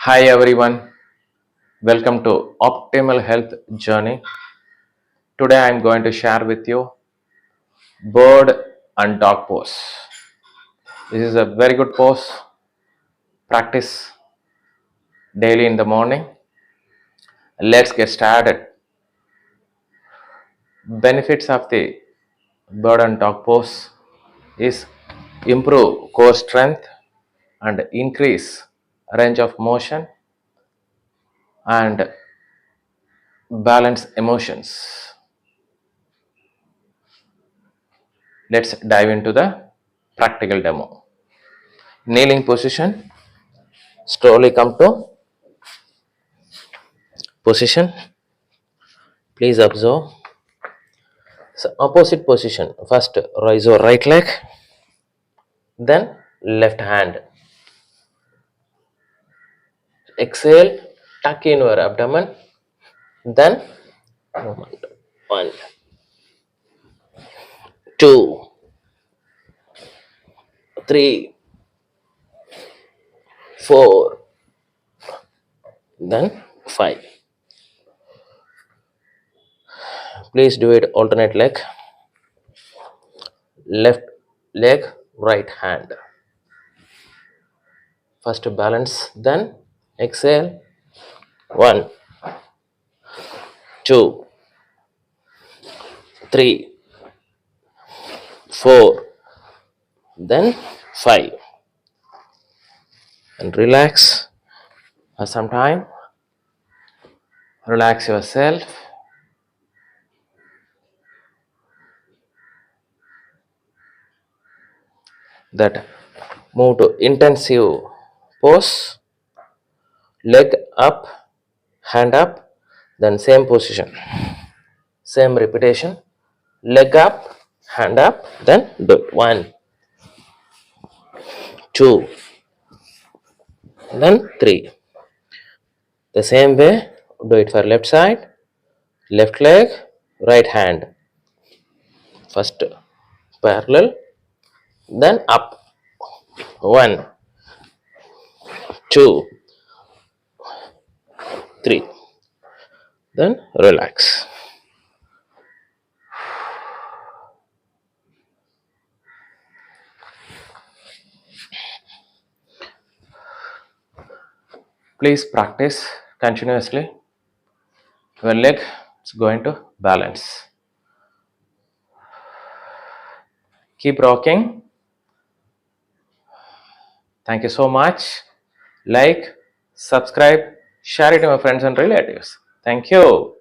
Hi everyone, welcome to Optimal Health Journey. Today I am going to share with you bird and dog pose. This is a very good pose. Practice daily in the morning. Let's get started. Benefits of the bird and dog pose is improve core strength and increase range of motion and balance emotions. Let's dive into the practical demo. Kneeling position. Slowly come to position. Please observe. So opposite position. First raise your right leg, then left hand. Exhale, tuck in your abdomen, then movement. One, two, three, four, then five. Please do it alternate leg. Left leg, right hand. First balance, then exhale. One, two, three, four, then five. And relax for some time. Relax yourself. That move to intensive pose, leg up, hand up, then same position, same repetition, leg up, hand up, then do it. One, two, then three. The same way, do it for left side, left leg, right hand. First parallel, then up. One, two, three. Then relax. Please practice continuously. Your leg is going to balance. Keep rocking. Thank you so much. Like, subscribe, share it to my friends and relatives. Thank you.